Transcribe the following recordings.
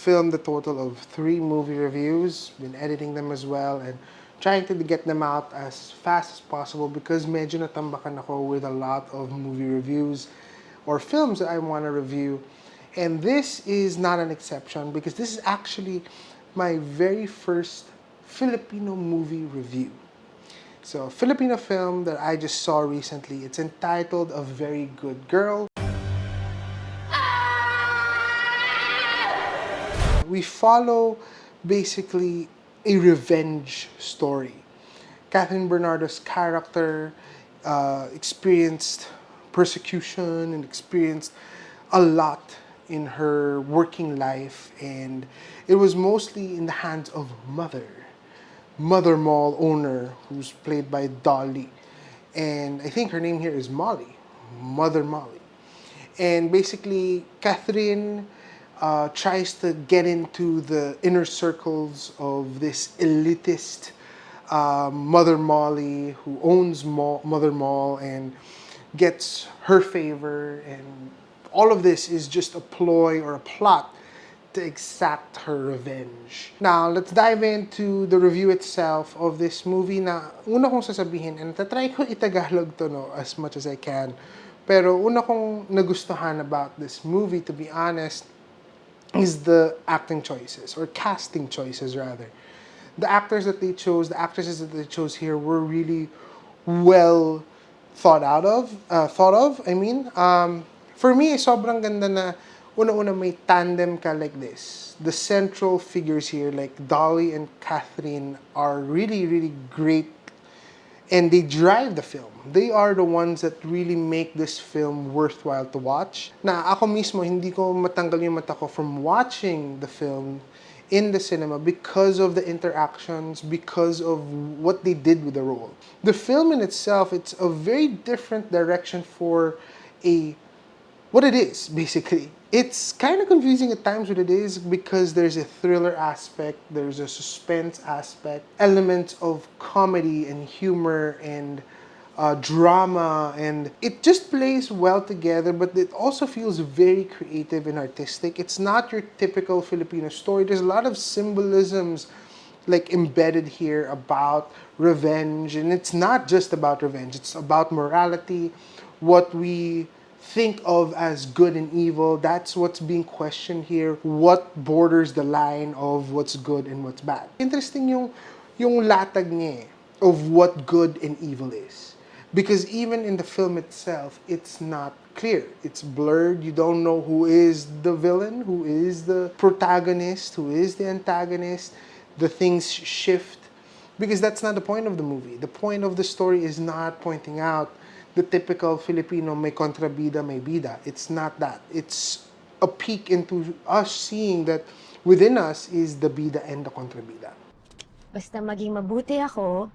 filmed a total of 3 movie reviews, been editing them as well, and trying to get them out as fast as possible because medyo natambakan ako with a lot of movie reviews or films that I want to review. And this is not an exception because this is actually my very first Filipino movie review. So, a Filipino film that I just saw recently. It's entitled A Very Good Girl. We follow basically a revenge story. Kathryn Bernardo's character experienced persecution and experienced a lot in her working life, and it was mostly in the hands of Mother Mall owner, who's played by Dolly. And I think her name here is Molly, Mother Molly. And basically, Kathryn tries to get into the inner circles of this elitist Mother Molly who owns Mother Mall and gets her favor. And all of this is just a ploy or a plot to exact her revenge. Now, let's dive into the review itself of this movie na una kong sasabihin, and tatry ko itagalog to no, as much as I can. Pero una kong nagustuhan about this movie, to be honest, is the acting choices, or casting choices rather. The actors that they chose, the actresses that they chose here were really well thought of. For me, sobrang ganda na una-una may tandem ka like this. The central figures here, like Dolly and Kathryn, are really, really great, and they drive the film. They are the ones that really make this film worthwhile to watch. Na ako mismo, hindi ko matanggal yung mata ko from watching the film in the cinema because of the interactions, because of what they did with the role. The film in itself, it's a very different direction for what it is, basically. It's kind of confusing at times what it is because there's a thriller aspect, there's a suspense aspect, elements of comedy and humor and drama, and it just plays well together, but it also feels very creative and artistic. It's not your typical Filipino story. There's a lot of symbolisms like embedded here about revenge, and it's not just about revenge. It's about morality, what we think of as good and evil. That's what's being questioned here. What borders the line of what's good and what's bad. Interesting yung latag niya of what good and evil is. Because even in the film itself, it's not clear. It's blurred. You don't know who is the villain, who is the protagonist, who is the antagonist. The things shift. Because that's not the point of the movie. The point of the story is not pointing out the typical Filipino may kontrabida, may bida. It's not that. It's a peek into us seeing that within us is the bida and the kontrabida. Basta maging mabuti ako,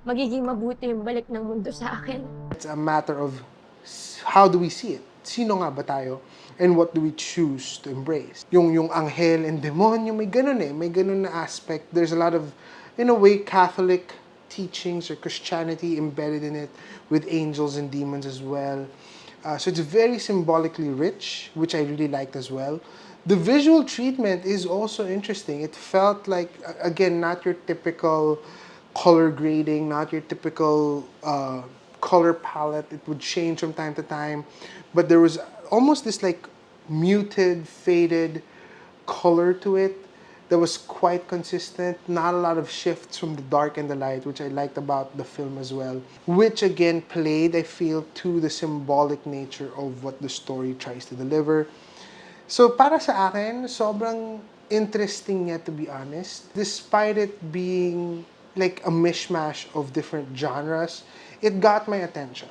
magiging mabuti yung balik ng mundo sa akin. It's a matter of how do we see it? Sino nga ba tayo? And what do we choose to embrace? Yung anghel and demonyo, may ganun eh. May ganun na aspect. There's a lot of, in a way, Catholic teachings or Christianity embedded in it with angels and demons as well. So it's very symbolically rich, which I really liked as well. The visual treatment is also interesting. It felt like, again, not your typical color grading, not your typical color palette. It would change from time to time. But there was almost this like muted, faded color to it that was quite consistent. Not a lot of shifts from the dark and the light, which I liked about the film as well. Which again played, I feel, to the symbolic nature of what the story tries to deliver. So para sa akin, sobrang interesting niya, to be honest. Despite it being like a mishmash of different genres, it got my attention.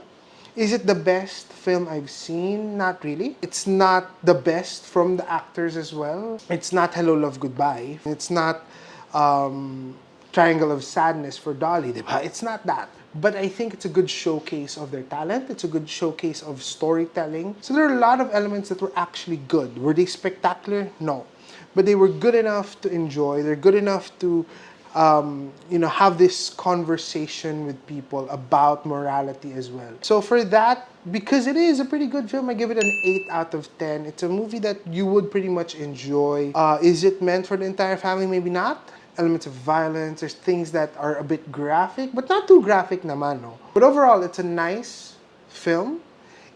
Is it the best film I've seen? Not really. It's not the best from the actors as well. It's not Hello, Love, Goodbye. It's not Triangle of Sadness for Dolly, diba? It's not that. But I think it's a good showcase of their talent. It's a good showcase of storytelling. So there are a lot of elements that were actually good. Were they spectacular? No. But they were good enough to enjoy. They're good enough to have this conversation with people about morality as well. So for that, because it is a pretty good film, I give it an 8 out of 10. It's a movie that you would pretty much enjoy. Is it meant for the entire family? Maybe not. Elements of violence, there's things that are a bit graphic, but not too graphic naman, no? But overall, it's a nice film.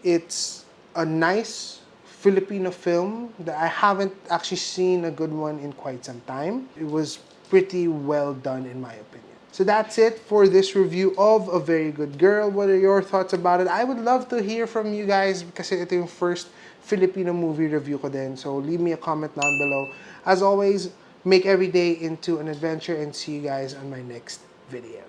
It's a nice Filipino film that I haven't actually seen a good one in quite some time. It was pretty well done in my opinion. So that's it for this review of A Very Good Girl. What are your thoughts about it? I would love to hear from you guys kasi ito yung first Filipino movie review ko din. So leave me a comment down below. As always, make every day into an adventure and see you guys on my next video.